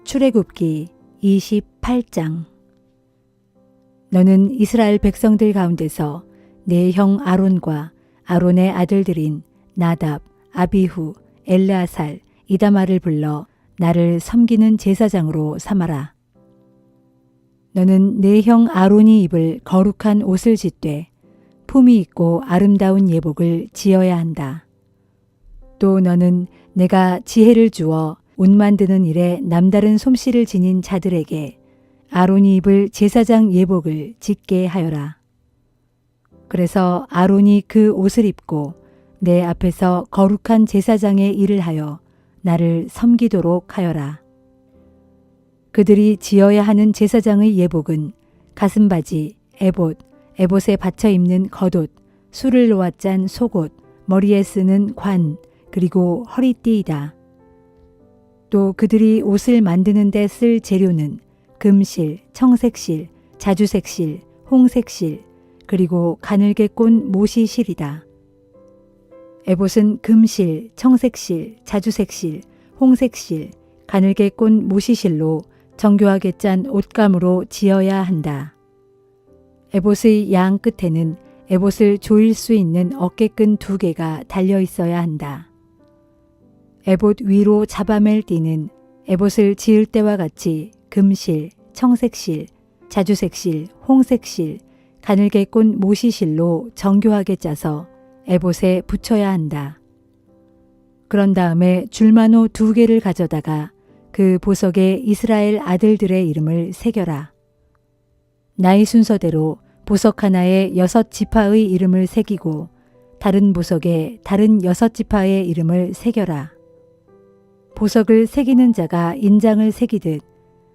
출애굽기 28장. 너는 이스라엘 백성들 가운데서 내 형 아론과 아론의 아들들인 나답, 아비후, 엘르아살, 이다말을 불러 나를 섬기는 제사장으로 삼아라. 너는 내 형 아론이 입을 거룩한 옷을 짓되 품위 있고 아름다운 예복을 지어야 한다. 또 너는 내가 지혜를 주어 옷 만드는 일에 남다른 솜씨를 지닌 자들에게 아론이 입을 제사장 예복을 짓게 하여라. 그래서 아론이 그 옷을 입고 내 앞에서 거룩한 제사장의 일을 하여 나를 섬기도록 하여라. 그들이 지어야 하는 제사장의 예복은 가슴바지, 에봇, 에봇에 받쳐 입는 겉옷, 술을 놓아 짠 속옷, 머리에 쓰는 관, 그리고 허리띠이다. 또 그들이 옷을 만드는 데 쓸 재료는 금실, 청색실, 자주색실, 홍색실, 그리고 가늘게 꼰 모시실이다. 에봇은 금실, 청색실, 자주색실, 홍색실, 가늘게 꼰 모시실로 정교하게 짠 옷감으로 지어야 한다. 에봇의 양 끝에는 에봇을 조일 수 있는 어깨끈 2개가 달려 있어야 한다. 에봇 위로 잡아맬 띠는 에봇을 지을 때와 같이 금실, 청색실, 자주색실, 홍색실, 가늘게 꼰 모시실로 정교하게 짜서 에봇에 붙여야 한다. 그런 다음에 줄마노 2개를 가져다가 그 보석에 이스라엘 아들들의 이름을 새겨라. 나이 순서대로 보석 하나에 6지파의 이름을 새기고 다른 보석에 다른 6지파의 이름을 새겨라. 보석을 새기는 자가 인장을 새기듯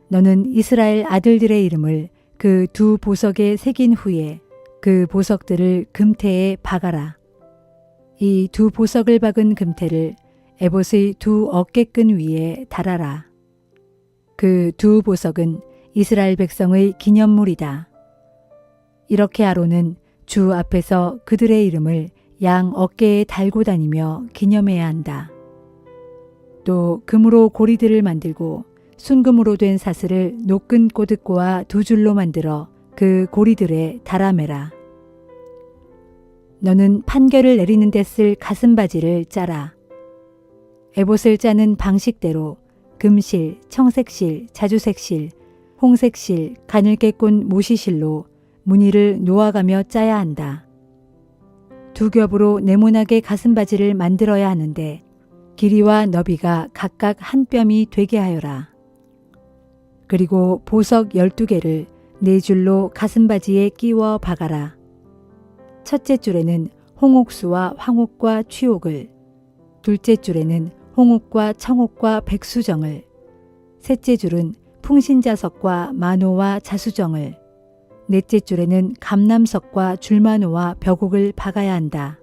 너는 이스라엘 아들들의 이름을 그 2 보석에 새긴 후에 그 보석들을 금태에 박아라. 이 2 보석을 박은 금태를 에봇의 2 어깨끈 위에 달아라. 그 2 보석은 이스라엘 백성의 기념물이다. 이렇게 아론은 주 앞에서 그들의 이름을 양 어깨에 달고 다니며 기념해야 한다. 또 금으로 고리들을 만들고 순금으로 된 사슬을 노끈 꼬드꼬와 2줄로 만들어 그 고리들에 달아매라. 너는 판결을 내리는 데 쓸 가슴바지를 짜라. 에봇을 짜는 방식대로 금실, 청색실, 자주색실, 홍색실, 가늘게 꼰 모시실로 무늬를 놓아가며 짜야 한다. 2 겹으로 네모나게 가슴바지를 만들어야 하는데 길이와 너비가 각각 1뼘이 되게 하여라. 그리고 보석 12개를 4줄로 가슴바지에 끼워 박아라. 첫째 줄에는 홍옥수와 황옥과 취옥을, 둘째 줄에는 홍옥과 청옥과 백수정을, 셋째 줄은 풍신자석과 마노와 자수정을, 넷째 줄에는 감남석과 줄마노와 벽옥을 박아야 한다.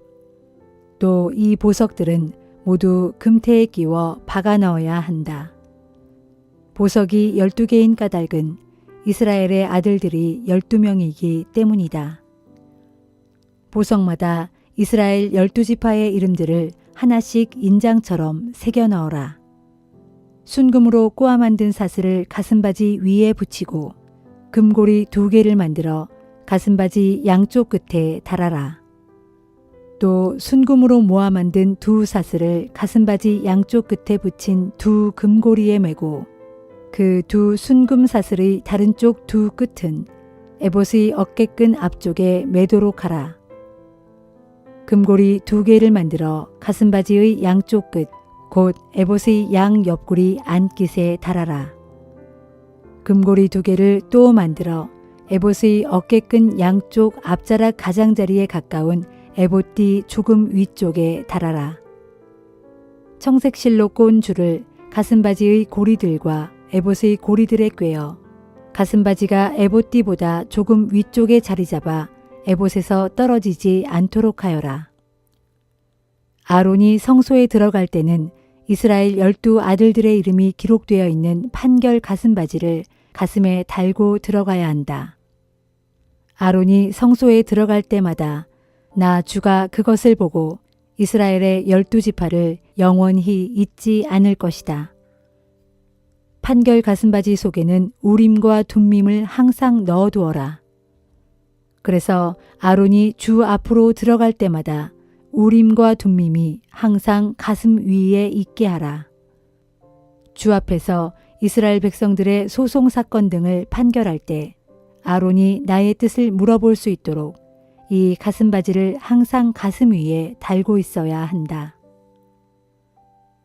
또 이 보석들은 모두 금태에 끼워 박아 넣어야 한다. 보석이 12개인 까닭은 이스라엘의 아들들이 12명이기 때문이다. 보석마다 이스라엘 12지파의 이름들을 하나씩 인장처럼 새겨 넣어라. 순금으로 꼬아 만든 사슬을 가슴바지 위에 붙이고 금고리 2개를 만들어 가슴바지 양쪽 끝에 달아라. 또 순금으로 모아 만든 2 사슬을 가슴바지 양쪽 끝에 붙인 2 금고리에 매고 그 2 순금 사슬의 다른 쪽 2 끝은 에봇의 어깨끈 앞쪽에 매도록 하라. 금고리 2개를 만들어 가슴바지의 양쪽 끝, 곧 에봇의 양 옆구리 안깃에 달아라. 금고리 2개를 또 만들어 에봇의 어깨끈 양쪽 앞자락 가장자리에 가까운 에봇띠 조금 위쪽에 달아라. 청색실로 꼰 줄을 가슴바지의 고리들과 에봇의 고리들에 꿰어 가슴바지가 에봇띠보다 조금 위쪽에 자리 잡아 에봇에서 떨어지지 않도록 하여라. 아론이 성소에 들어갈 때는 이스라엘 12 아들들의 이름이 기록되어 있는 판결 가슴바지를 가슴에 달고 들어가야 한다. 아론이 성소에 들어갈 때마다 나 주가 그것을 보고 이스라엘의 12지파를 영원히 잊지 않을 것이다. 판결 가슴바지 속에는 우림과 둠밈을 항상 넣어두어라. 그래서 아론이 주 앞으로 들어갈 때마다 우림과 둠밈이 항상 가슴 위에 있게 하라. 주 앞에서 이스라엘 백성들의 소송 사건 등을 판결할 때 아론이 나의 뜻을 물어볼 수 있도록 이 가슴바지를 항상 가슴 위에 달고 있어야 한다.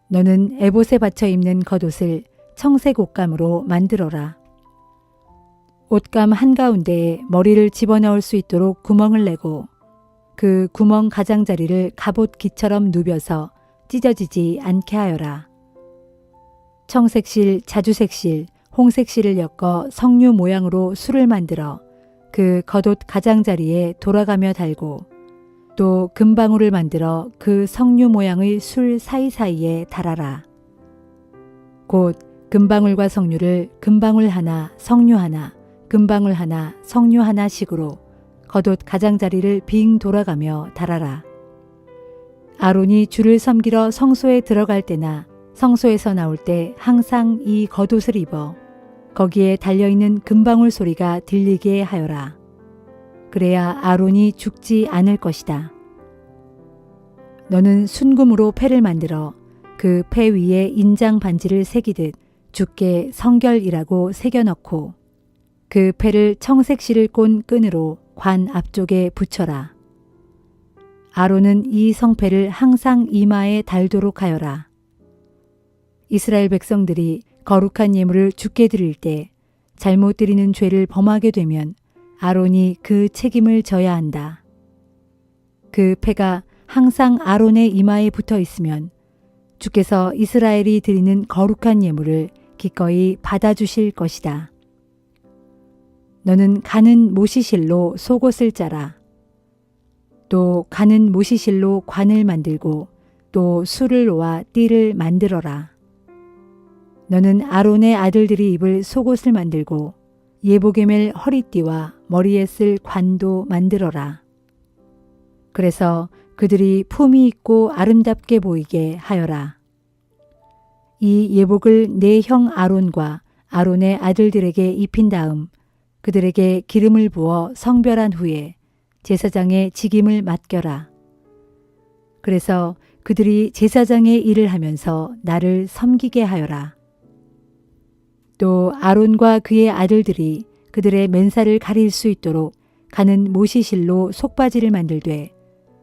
너는 에봇에 받쳐 입는 겉옷을 청색 옷감으로 만들어라. 옷감 한가운데에 머리를 집어넣을 수 있도록 구멍을 내고 그 구멍 가장자리를 갑옷기처럼 누벼서 찢어지지 않게 하여라. 청색실, 자주색실, 홍색실을 엮어 석류 모양으로 술을 만들어 그 겉옷 가장자리에 돌아가며 달고 또 금방울을 만들어 그 석류 모양의 술 사이사이에 달아라. 곧 금방울과 석류를 금방울 하나, 석류 하나, 금방울 하나, 석류 하나 식으로 겉옷 가장자리를 빙 돌아가며 달아라. 아론이 주를 섬기러 성소에 들어갈 때나 성소에서 나올 때 항상 이 겉옷을 입어 거기에 달려있는 금방울 소리가 들리게 하여라. 그래야 아론이 죽지 않을 것이다. 너는 순금으로 패를 만들어 그 패 위에 인장 반지를 새기듯 주께 성결이라고 새겨넣고 그 패를 청색실을 꼰 끈으로 관 앞쪽에 붙여라. 아론은 이 성패를 항상 이마에 달도록 하여라. 이스라엘 백성들이 거룩한 예물을 주께 드릴 때 잘못 드리는 죄를 범하게 되면 아론이 그 책임을 져야 한다. 그 패가 항상 아론의 이마에 붙어 있으면 주께서 이스라엘이 드리는 거룩한 예물을 기꺼이 받아주실 것이다. 너는 가는 모시실로 속옷을 짜라. 또 가는 모시실로 관을 만들고 또 술을 놓아 띠를 만들어라. 너는 아론의 아들들이 입을 속옷을 만들고 예복에 맬 허리띠와 머리에 쓸 관도 만들어라. 그래서 그들이 품위 있고 아름답게 보이게 하여라. 이 예복을 내 형 아론과 아론의 아들들에게 입힌 다음 그들에게 기름을 부어 성별한 후에 제사장의 직임을 맡겨라. 그래서 그들이 제사장의 일을 하면서 나를 섬기게 하여라. 또 아론과 그의 아들들이 그들의 맨살을 가릴 수 있도록 가는 모시실로 속바지를 만들되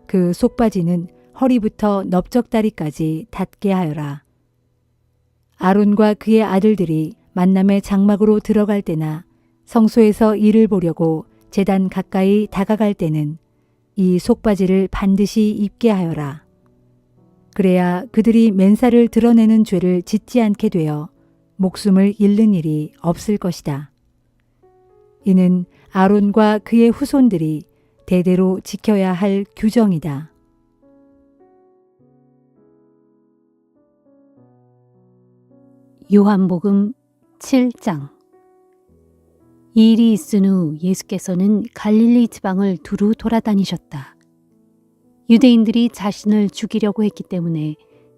그 속바지는 허리부터 넓적다리까지 닿게 하여라. 아론과 그의 아들들이 만남의 장막으로 들어갈 때나 성소에서 일을 보려고 제단 가까이 다가갈 때는 이 속바지를 반드시 입게 하여라. 그래야 그들이 맨살을 드러내는 죄를 짓지 않게 되어 목숨을 잃는 일이 없을 것이다. 이는 아론과 그의 후손들이 대대로 지켜야 할 규정이다. 요한복음 7장. 이 일이 있은 후 예수께서는 갈릴리 지방을 두루 돌아다니셨다. 유대인들이 자신을 죽이려고 했기 때문에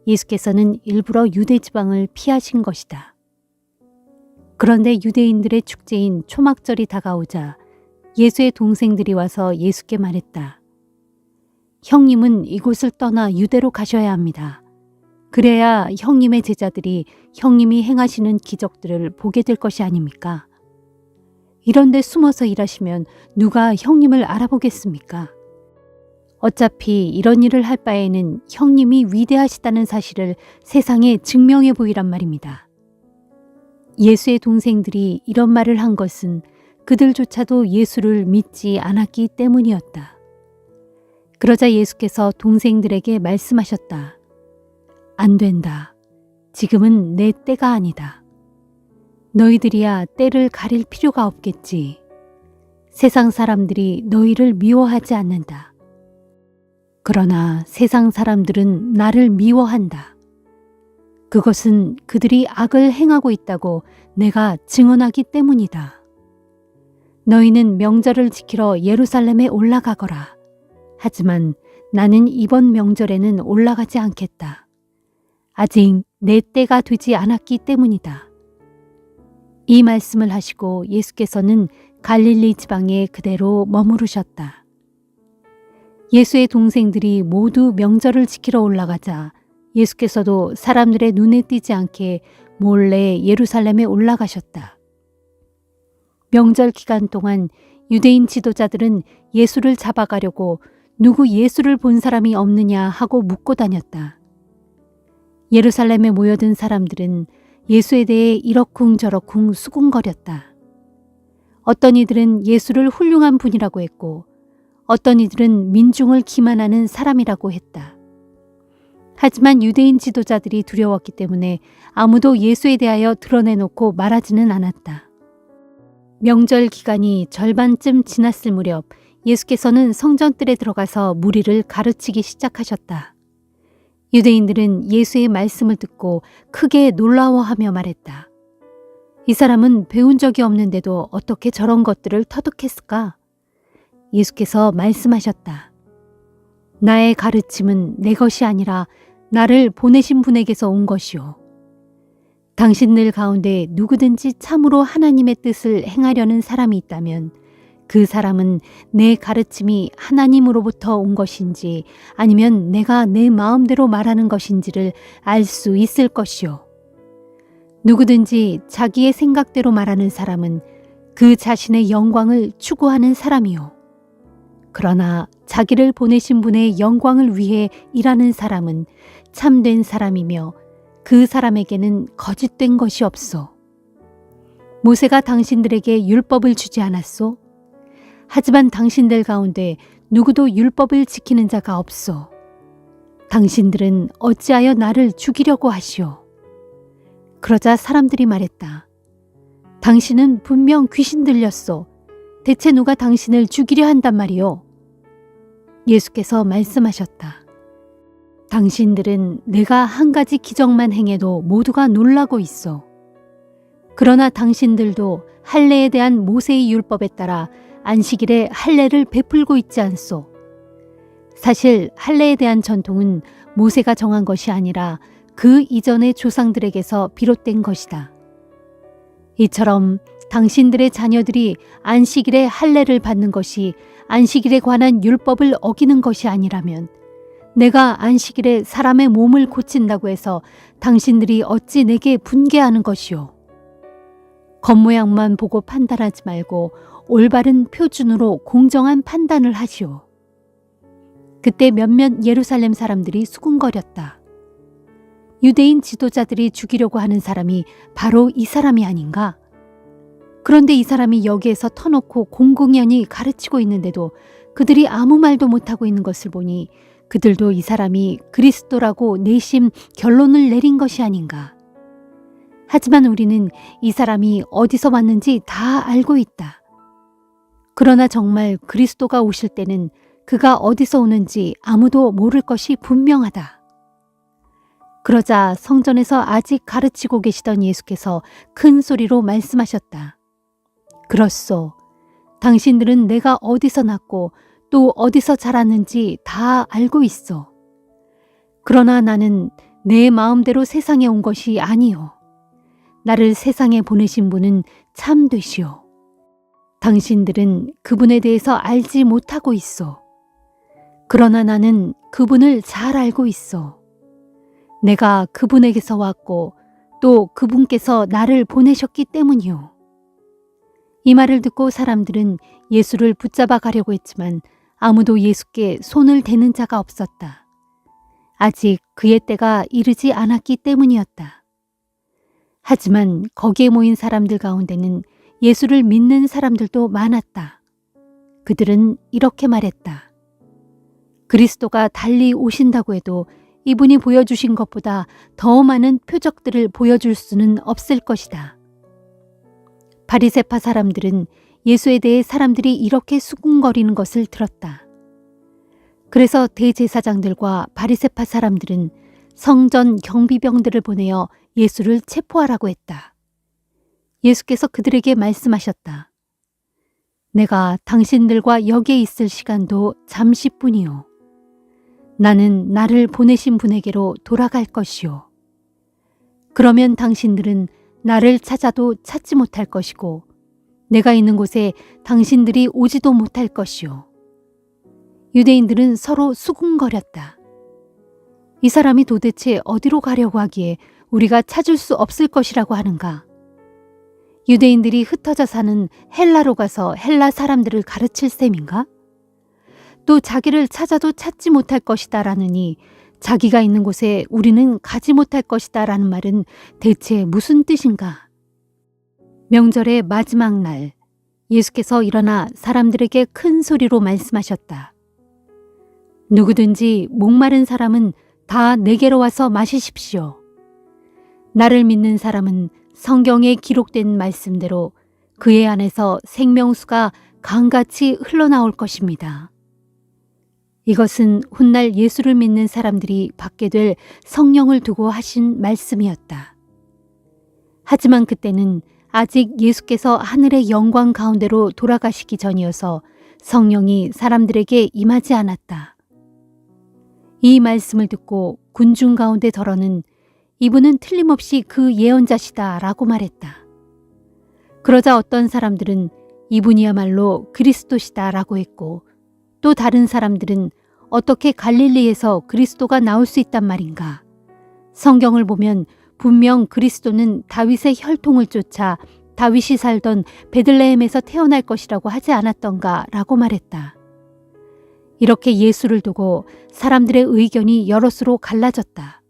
예수께서는 일부러 유대 지방을 피하신 것이다. 그런데 유대인들의 축제인 초막절이 다가오자 예수의 동생들이 와서 예수께 말했다. 형님은 이곳을 떠나 유대로 가셔야 합니다. 그래야 형님의 제자들이 형님이 행하시는 기적들을 보게 될 것이 아닙니까? 이런데 숨어서 일하시면 누가 형님을 알아보겠습니까? 어차피 이런 일을 할 바에는 형님이 위대하시다는 사실을 세상에 증명해 보이란 말입니다. 예수의 동생들이 이런 말을 한 것은 그들조차도 예수를 믿지 않았기 때문이었다. 그러자 예수께서 동생들에게 말씀하셨다. 안 된다. 지금은 내 때가 아니다. 너희들이야 때를 가릴 필요가 없겠지. 세상 사람들이 너희를 미워하지 않는다. 그러나 세상 사람들은 나를 미워한다. 그것은 그들이 악을 행하고 있다고 내가 증언하기 때문이다. 너희는 명절을 지키러 예루살렘에 올라가거라. 하지만 나는 이번 명절에는 올라가지 않겠다. 아직 내 때가 되지 않았기 때문이다. 이 말씀을 하시고 예수께서는 갈릴리 지방에 그대로 머무르셨다. 예수의 동생들이 모두 명절을 지키러 올라가자 예수께서도 사람들의 눈에 띄지 않게 몰래 예루살렘에 올라가셨다. 명절 기간 동안 유대인 지도자들은 예수를 잡아가려고 누구 예수를 본 사람이 없느냐 하고 묻고 다녔다. 예루살렘에 모여든 사람들은 예수에 대해 이러쿵저러쿵 수군거렸다. 어떤 이들은 예수를 훌륭한 분이라고 했고 어떤 이들은 민중을 기만하는 사람이라고 했다. 하지만 유대인 지도자들이 두려웠기 때문에 아무도 예수에 대하여 드러내놓고 말하지는 않았다. 명절 기간이 절반쯤 지났을 무렵 예수께서는 성전뜰에 들어가서 무리를 가르치기 시작하셨다. 유대인들은 예수의 말씀을 듣고 크게 놀라워하며 말했다. 이 사람은 배운 적이 없는데도 어떻게 저런 것들을 터득했을까? 예수께서 말씀하셨다. 나의 가르침은 내 것이 아니라 나를 보내신 분에게서 온 것이요. 당신들 가운데 누구든지 참으로 하나님의 뜻을 행하려는 사람이 있다면 그 사람은 내 가르침이 하나님으로부터 온 것인지 아니면 내가 내 마음대로 말하는 것인지를 알 수 있을 것이요. 누구든지 자기의 생각대로 말하는 사람은 그 자신의 영광을 추구하는 사람이요. 그러나 자기를 보내신 분의 영광을 위해 일하는 사람은 참된 사람이며 그 사람에게는 거짓된 것이 없소. 모세가 당신들에게 율법을 주지 않았소? 하지만 당신들 가운데 누구도 율법을 지키는 자가 없소. 당신들은 어찌하여 나를 죽이려고 하시오? 그러자 사람들이 말했다. 당신은 분명 귀신 들렸소. 대체 누가 당신을 죽이려 한단 말이오? 예수께서 말씀하셨다. 당신들은 내가 한 가지 기적만 행해도 모두가 놀라고 있어. 그러나 당신들도 할례에 대한 모세의 율법에 따라 안식일에 할례를 베풀고 있지 않소. 사실 할례에 대한 전통은 모세가 정한 것이 아니라 그 이전의 조상들에게서 비롯된 것이다. 이처럼 당신들의 자녀들이 안식일에 할례를 받는 것이 안식일에 관한 율법을 어기는 것이 아니라면 내가 안식일에 사람의 몸을 고친다고 해서 당신들이 어찌 내게 분개하는 것이오. 겉모양만 보고 판단하지 말고 올바른 표준으로 공정한 판단을 하시오. 그때 몇몇 예루살렘 사람들이 수군거렸다. 유대인 지도자들이 죽이려고 하는 사람이 바로 이 사람이 아닌가? 그런데 이 사람이 여기에서 터놓고 공공연히 가르치고 있는데도 그들이 아무 말도 못하고 있는 것을 보니 그들도 이 사람이 그리스도라고 내심 결론을 내린 것이 아닌가. 하지만 우리는 이 사람이 어디서 왔는지 다 알고 있다. 그러나 정말 그리스도가 오실 때는 그가 어디서 오는지 아무도 모를 것이 분명하다. 그러자 성전에서 아직 가르치고 계시던 예수께서 큰 소리로 말씀하셨다. 그렇소. 당신들은 내가 어디서 났고 또 어디서 자랐는지 다 알고 있어. 그러나 나는 내 마음대로 세상에 온 것이 아니요. 나를 세상에 보내신 분은 참 되시오. 당신들은 그분에 대해서 알지 못하고 있어. 그러나 나는 그분을 잘 알고 있어. 내가 그분에게서 왔고 또 그분께서 나를 보내셨기 때문이요. 이 말을 듣고 사람들은 예수를 붙잡아 가려고 했지만 아무도 예수께 손을 대는 자가 없었다. 아직 그의 때가 이르지 않았기 때문이었다. 하지만 거기에 모인 사람들 가운데는 예수를 믿는 사람들도 많았다. 그들은 이렇게 말했다. 그리스도가 달리 오신다고 해도 이분이 보여주신 것보다 더 많은 표적들을 보여줄 수는 없을 것이다. 바리새파 사람들은 예수에 대해 사람들이 이렇게 수군거리는 것을 들었다. 그래서 대제사장들과 바리새파 사람들은 성전 경비병들을 보내어 예수를 체포하라고 했다. 예수께서 그들에게 말씀하셨다. 내가 당신들과 여기에 있을 시간도 잠시뿐이요. 나는 나를 보내신 분에게로 돌아갈 것이요. 그러면 당신들은 나를 찾아도 찾지 못할 것이고 내가 있는 곳에 당신들이 오지도 못할 것이요. 유대인들은 서로 수군거렸다. 이 사람이 도대체 어디로 가려고 하기에 우리가 찾을 수 없을 것이라고 하는가? 유대인들이 흩어져 사는 헬라로 가서 헬라 사람들을 가르칠 셈인가? 또 자기를 찾아도 찾지 못할 것이다 라느니 자기가 있는 곳에 우리는 가지 못할 것이다 라는 말은 대체 무슨 뜻인가? 명절의 마지막 날 예수께서 일어나 사람들에게 큰 소리로 말씀하셨다. 누구든지 목마른 사람은 다 내게로 와서 마시십시오. 나를 믿는 사람은 성경에 기록된 말씀대로 그의 안에서 생명수가 강같이 흘러나올 것입니다. 이것은 훗날 예수를 믿는 사람들이 받게 될 성령을 두고 하신 말씀이었다. 하지만 그때는 아직 예수께서 하늘의 영광 가운데로 돌아가시기 전이어서 성령이 사람들에게 임하지 않았다. 이 말씀을 듣고 군중 가운데 더러는 이분은 틀림없이 그 예언자시다 라고 말했다. 그러자 어떤 사람들은 이분이야말로 그리스도시다 라고 했고 또 다른 사람들은 어떻게 갈릴리에서 그리스도가 나올 수 있단 말인가? 성경을 보면 분명 그리스도는 다윗의 혈통을 쫓아 다윗이 살던 베들레헴에서 태어날 것이라고 하지 않았던가 라고 말했다. 이렇게 예수를 두고 사람들의 의견이 여럿으로 갈라졌다.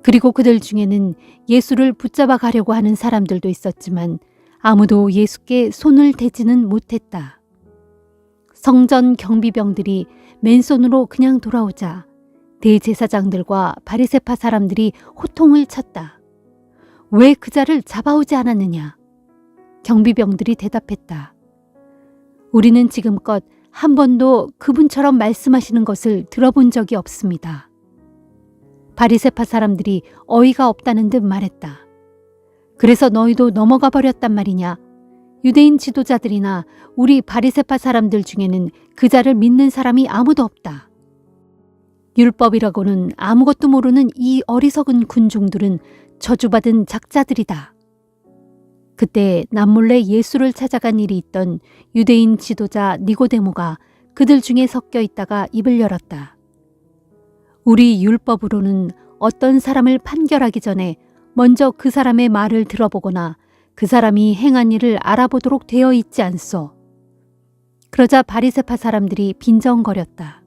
그리고 그들 중에는 예수를 붙잡아 가려고 하는 사람들도 있었지만 아무도 예수께 손을 대지는 못했다. 성전 경비병들이 맨손으로 그냥 돌아오자 대제사장들과 바리새파 사람들이 호통을 쳤다. 왜 그 자를 잡아오지 않았느냐? 경비병들이 대답했다. 우리는 지금껏 한 번도 그분처럼 말씀하시는 것을 들어본 적이 없습니다. 바리새파 사람들이 어이가 없다는 듯 말했다. 그래서 너희도 넘어가 버렸단 말이냐? 유대인 지도자들이나 우리 바리새파 사람들 중에는 그 자를 믿는 사람이 아무도 없다. 율법이라고는 아무것도 모르는 이 어리석은 군중들은 저주받은 작자들이다. 그때 남몰래 예수를 찾아간 일이 있던 유대인 지도자 니고데모가 그들 중에 섞여 있다가 입을 열었다. 우리 율법으로는 어떤 사람을 판결하기 전에 먼저 그 사람의 말을 들어보거나 그 사람이 행한 일을 알아보도록 되어 있지 않소. 그러자 바리새파 사람들이 빈정거렸다.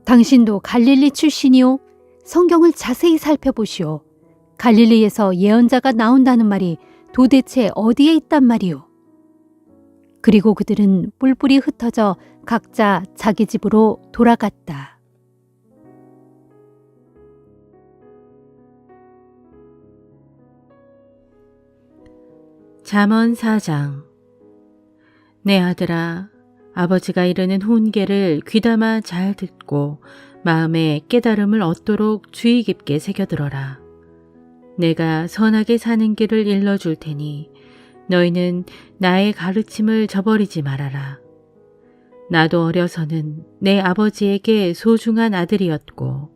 당신도 갈릴리 출신이요? 성경을 자세히 살펴보시오. 갈릴리에서 예언자가 나온다는 말이 도대체 어디에 있단 말이오? 그리고 그들은 뿔뿔이 흩어져 각자 자기 집으로 돌아갔다. 잠언 4장. 내 아들아, 아버지가 이르는 훈계를 귀담아 잘 듣고 마음에 깨달음을 얻도록 주의 깊게 새겨들어라. 내가 선하게 사는 길을 일러줄 테니 너희는 나의 가르침을 저버리지 말아라. 나도 어려서는 내 아버지에게 소중한 아들이었고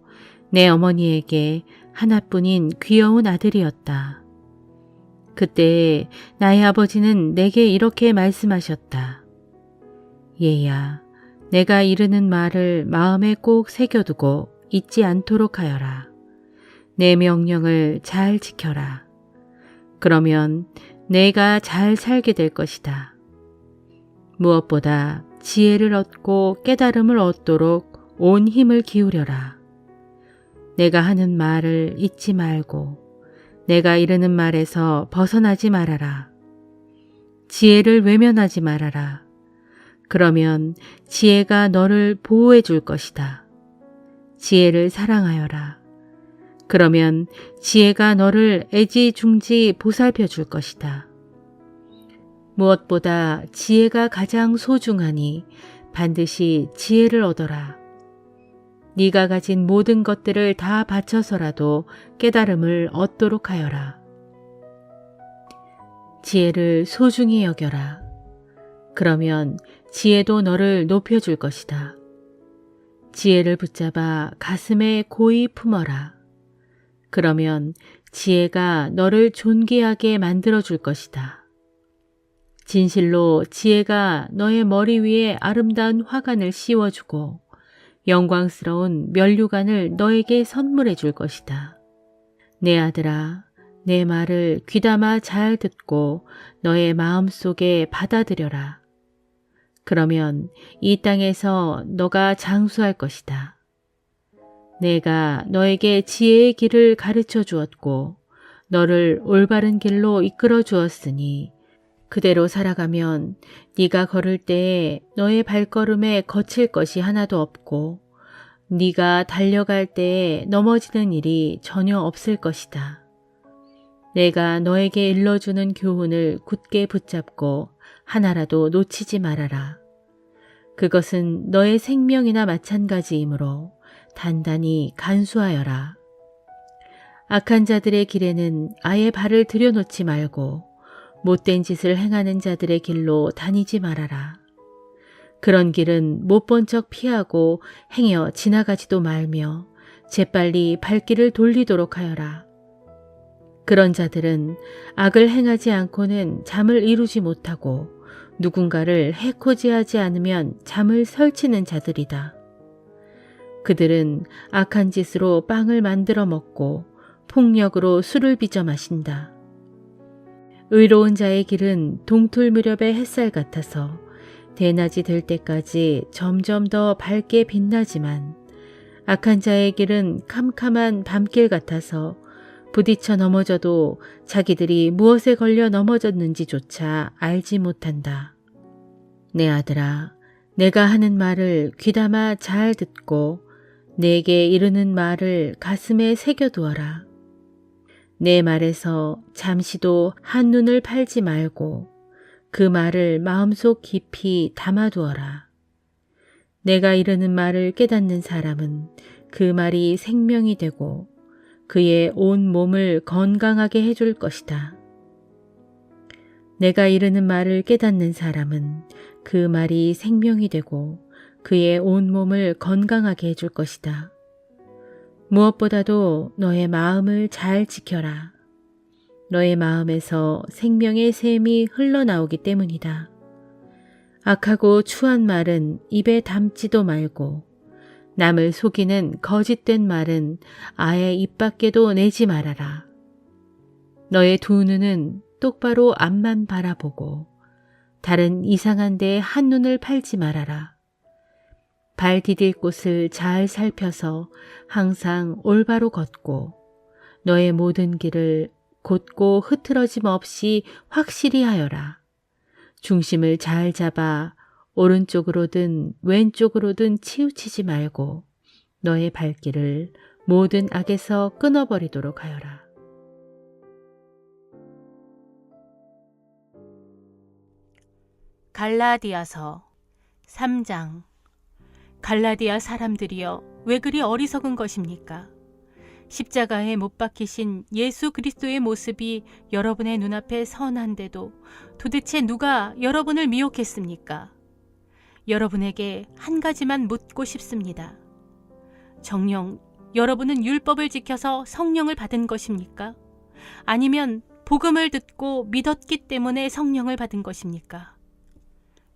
내 어머니에게 하나뿐인 귀여운 아들이었다. 그때 나의 아버지는 내게 이렇게 말씀하셨다. 얘야, 내가 이르는 말을 마음에 꼭 새겨두고 잊지 않도록 하여라. 내 명령을 잘 지켜라. 그러면 내가 잘 살게 될 것이다. 무엇보다 지혜를 얻고 깨달음을 얻도록 온 힘을 기울여라. 내가 하는 말을 잊지 말고 내가 이르는 말에서 벗어나지 말아라. 지혜를 외면하지 말아라. 그러면 지혜가 너를 보호해 줄 것이다. 지혜를 사랑하여라. 그러면 지혜가 너를 애지중지 보살펴 줄 것이다. 무엇보다 지혜가 가장 소중하니 반드시 지혜를 얻어라. 네가 가진 모든 것들을 다 바쳐서라도 깨달음을 얻도록 하여라. 지혜를 소중히 여겨라. 그러면 지혜도 너를 높여줄 것이다. 지혜를 붙잡아 가슴에 고이 품어라. 그러면 지혜가 너를 존귀하게 만들어줄 것이다. 진실로 지혜가 너의 머리 위에 아름다운 화관을 씌워주고 영광스러운 면류관을 너에게 선물해 줄 것이다. 내 아들아, 내 말을 귀담아 잘 듣고 너의 마음속에 받아들여라. 그러면 이 땅에서 너가 장수할 것이다. 내가 너에게 지혜의 길을 가르쳐 주었고 너를 올바른 길로 이끌어 주었으니 그대로 살아가면 네가 걸을 때에 너의 발걸음에 거칠 것이 하나도 없고 네가 달려갈 때에 넘어지는 일이 전혀 없을 것이다. 내가 너에게 일러주는 교훈을 굳게 붙잡고 하나라도 놓치지 말아라. 그것은 너의 생명이나 마찬가지이므로 단단히 간수하여라. 악한 자들의 길에는 아예 발을 들여놓지 말고 못된 짓을 행하는 자들의 길로 다니지 말아라. 그런 길은 못 본 척 피하고 행여 지나가지도 말며 재빨리 발길을 돌리도록 하여라. 그런 자들은 악을 행하지 않고는 잠을 이루지 못하고 누군가를 해코지하지 않으면 잠을 설치는 자들이다. 그들은 악한 짓으로 빵을 만들어 먹고 폭력으로 술을 빚어 마신다. 의로운 자의 길은 동틀 무렵의 햇살 같아서 대낮이 될 때까지 점점 더 밝게 빛나지만 악한 자의 길은 캄캄한 밤길 같아서 부딪혀 넘어져도 자기들이 무엇에 걸려 넘어졌는지조차 알지 못한다. 내 아들아, 내가 하는 말을 귀담아 잘 듣고 내게 이르는 말을 가슴에 새겨두어라. 내 말에서 잠시도 한눈을 팔지 말고 그 말을 마음속 깊이 담아두어라. 내가 이르는 말을 깨닫는 사람은 그 말이 생명이 되고 그의 온 몸을 건강하게 해줄 것이다. 내가 이르는 말을 깨닫는 사람은 그 말이 생명이 되고 그의 온 몸을 건강하게 해줄 것이다. 무엇보다도 너의 마음을 잘 지켜라. 너의 마음에서 생명의 샘이 흘러나오기 때문이다. 악하고 추한 말은 입에 담지도 말고 남을 속이는 거짓된 말은 아예 입 밖에도 내지 말아라. 너의 두 눈은 똑바로 앞만 바라보고 다른 이상한 데에 한눈을 팔지 말아라. 발 디딜 곳을 잘 살펴서 항상 올바로 걷고 너의 모든 길을 곧고 흐트러짐 없이 확실히 하여라. 중심을 잘 잡아 오른쪽으로든 왼쪽으로든 치우치지 말고 너의 발길을 모든 악에서 끊어버리도록 하여라. 갈라디아서 3장. 갈라디아 사람들이여, 왜 그리 어리석은 것입니까? 십자가에 못 박히신 예수 그리스도의 모습이 여러분의 눈앞에 선한데도 도대체 누가 여러분을 미혹했습니까? 여러분에게 한 가지만 묻고 싶습니다. 정녕 여러분은 율법을 지켜서 성령을 받은 것입니까? 아니면 복음을 듣고 믿었기 때문에 성령을 받은 것입니까?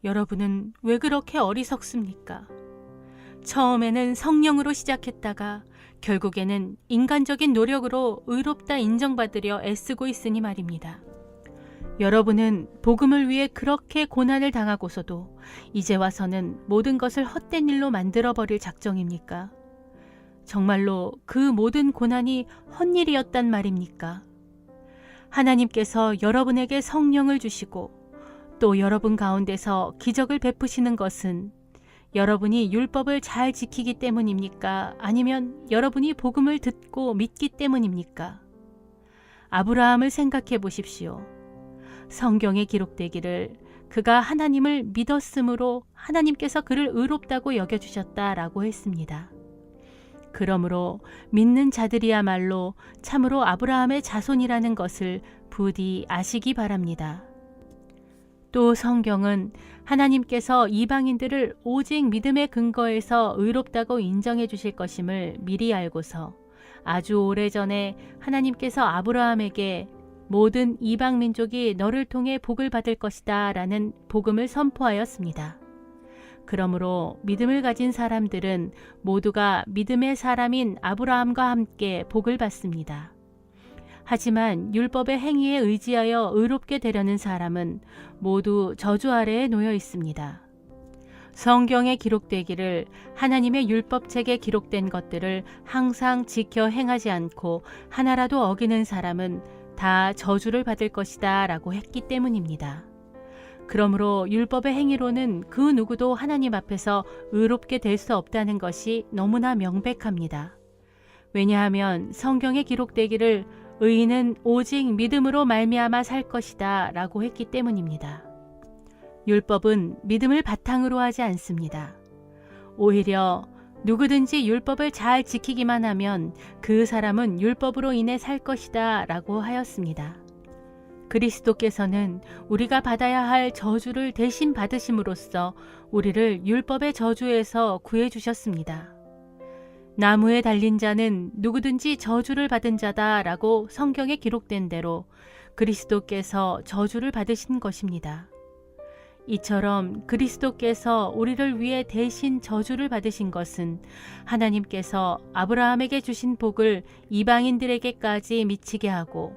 여러분은 왜 그렇게 어리석습니까? 처음에는 성령으로 시작했다가 결국에는 인간적인 노력으로 의롭다 인정받으려 애쓰고 있으니 말입니다. 여러분은 복음을 위해 그렇게 고난을 당하고서도 이제 와서는 모든 것을 헛된 일로 만들어버릴 작정입니까? 정말로 그 모든 고난이 헛일이었단 말입니까? 하나님께서 여러분에게 성령을 주시고 또 여러분 가운데서 기적을 베푸시는 것은 여러분이 율법을 잘 지키기 때문입니까? 아니면 여러분이 복음을 듣고 믿기 때문입니까? 아브라함을 생각해 보십시오. 성경에 기록되기를 그가 하나님을 믿었으므로 하나님께서 그를 의롭다고 여겨주셨다라고 했습니다. 그러므로 믿는 자들이야말로 참으로 아브라함의 자손이라는 것을 부디 아시기 바랍니다. 또 성경은 하나님께서 이방인들을 오직 믿음의 근거에서 의롭다고 인정해 주실 것임을 미리 알고서 아주 오래전에 하나님께서 아브라함에게 모든 이방 민족이 너를 통해 복을 받을 것이다 라는 복음을 선포하였습니다. 그러므로 믿음을 가진 사람들은 모두가 믿음의 사람인 아브라함과 함께 복을 받습니다. 하지만 율법의 행위에 의지하여 의롭게 되려는 사람은 모두 저주 아래에 놓여 있습니다. 성경에 기록되기를 하나님의 율법책에 기록된 것들을 항상 지켜 행하지 않고 하나라도 어기는 사람은 다 저주를 받을 것이다 라고 했기 때문입니다. 그러므로 율법의 행위로는 그 누구도 하나님 앞에서 의롭게 될 수 없다는 것이 너무나 명백합니다. 왜냐하면 성경에 기록되기를 의인은 오직 믿음으로 말미암아 살 것이다 라고 했기 때문입니다. 율법은 믿음을 바탕으로 하지 않습니다. 오히려 누구든지 율법을 잘 지키기만 하면 그 사람은 율법으로 인해 살 것이다 라고 하였습니다. 그리스도께서는 우리가 받아야 할 저주를 대신 받으심으로써 우리를 율법의 저주에서 구해주셨습니다. 나무에 달린 자는 누구든지 저주를 받은 자다 라고 성경에 기록된 대로 그리스도께서 저주를 받으신 것입니다. 이처럼 그리스도께서 우리를 위해 대신 저주를 받으신 것은 하나님께서 아브라함에게 주신 복을 이방인들에게까지 미치게 하고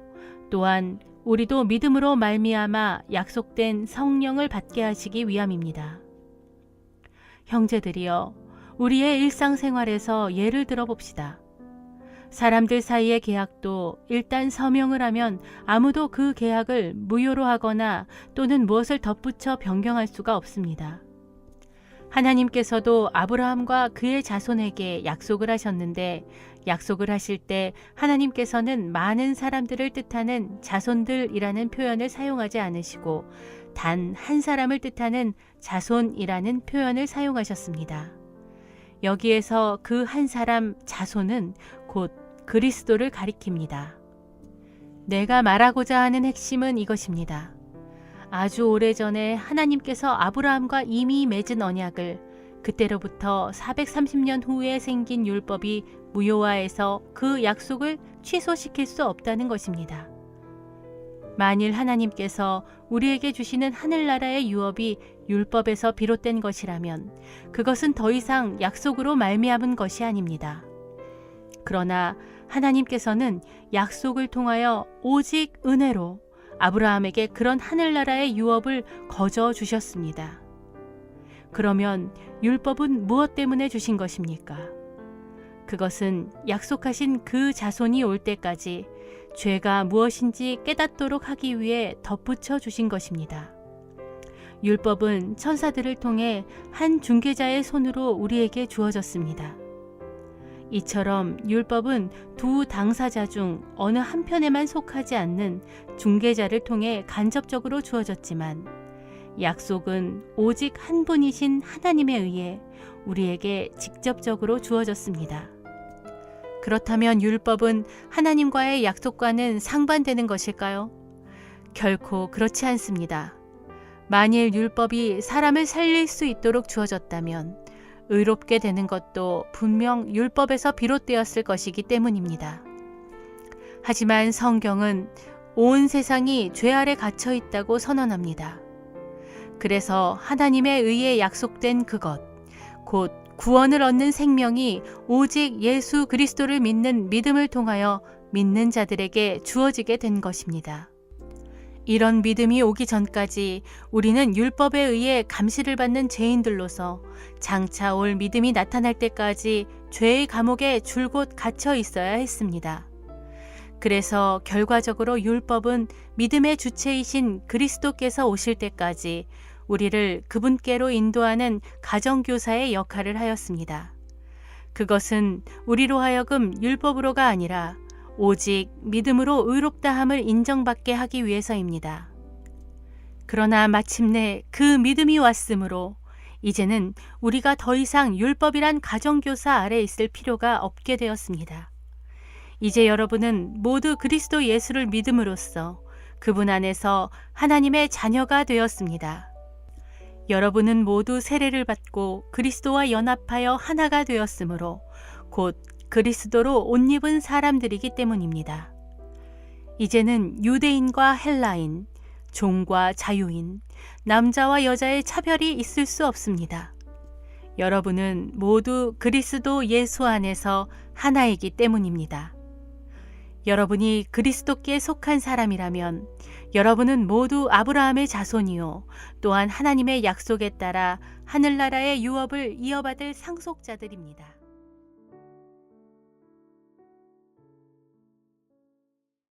또한 우리도 믿음으로 말미암아 약속된 성령을 받게 하시기 위함입니다. 형제들이여, 우리의 일상생활에서 예를 들어봅시다. 사람들 사이의 계약도 일단 서명을 하면 아무도 그 계약을 무효로 하거나 또는 무엇을 덧붙여 변경할 수가 없습니다. 하나님께서도 아브라함과 그의 자손에게 약속을 하셨는데 약속을 하실 때 하나님께서는 많은 사람들을 뜻하는 자손들이라는 표현을 사용하지 않으시고 단 한 사람을 뜻하는 자손이라는 표현을 사용하셨습니다. 여기에서 그 한 사람 자손은 곧 그리스도를 가리킵니다. 내가 말하고자 하는 핵심은 이것입니다. 아주 오래전에 하나님께서 아브라함과 이미 맺은 언약을 그때로부터 430년 후에 생긴 율법이 무효화해서 그 약속을 취소시킬 수 없다는 것입니다. 만일 하나님께서 우리에게 주시는 하늘나라의 유업이 율법에서 비롯된 것이라면 그것은 더 이상 약속으로 말미암은 것이 아닙니다. 그러나 하나님께서는 약속을 통하여 오직 은혜로 아브라함에게 그런 하늘나라의 유업을 거저 주셨습니다. 그러면 율법은 무엇 때문에 주신 것입니까? 그것은 약속하신 그 자손이 올 때까지 죄가 무엇인지 깨닫도록 하기 위해 덧붙여 주신 것입니다. 율법은 천사들을 통해 한 중개자의 손으로 우리에게 주어졌습니다. 이처럼 율법은 두 당사자 중 어느 한편에만 속하지 않는 중개자를 통해 간접적으로 주어졌지만 약속은 오직 한 분이신 하나님에 의해 우리에게 직접적으로 주어졌습니다. 그렇다면 율법은 하나님과의 약속과는 상반되는 것일까요? 결코 그렇지 않습니다. 만일 율법이 사람을 살릴 수 있도록 주어졌다면 의롭게 되는 것도 분명 율법에서 비롯되었을 것이기 때문입니다. 하지만 성경은 온 세상이 죄 아래 갇혀 있다고 선언합니다. 그래서 하나님에 의해 약속된 그것, 곧 구원을 얻는 생명이 오직 예수 그리스도를 믿는 믿음을 통하여 믿는 자들에게 주어지게 된 것입니다. 이런 믿음이 오기 전까지 우리는 율법에 의해 감시를 받는 죄인들로서 장차 올 믿음이 나타날 때까지 죄의 감옥에 줄곧 갇혀 있어야 했습니다. 그래서 결과적으로 율법은 믿음의 주체이신 그리스도께서 오실 때까지 우리를 그분께로 인도하는 가정교사의 역할을 하였습니다. 그것은 우리로 하여금 율법으로가 아니라 오직 믿음으로 의롭다함을 인정받게 하기 위해서입니다. 그러나 마침내 그 믿음이 왔으므로 이제는 우리가 더 이상 율법이란 가정교사 아래 있을 필요가 없게 되었습니다. 이제 여러분은 모두 그리스도 예수를 믿음으로써 그분 안에서 하나님의 자녀가 되었습니다. 여러분은 모두 세례를 받고 그리스도와 연합하여 하나가 되었으므로 곧 그리스도로 옷 입은 사람들이기 때문입니다. 이제는 유대인과 헬라인, 종과 자유인, 남자와 여자의 차별이 있을 수 없습니다. 여러분은 모두 그리스도 예수 안에서 하나이기 때문입니다. 여러분이 그리스도께 속한 사람이라면 여러분은 모두 아브라함의 자손이요 또한 하나님의 약속에 따라 하늘나라의 유업을 이어받을 상속자들입니다.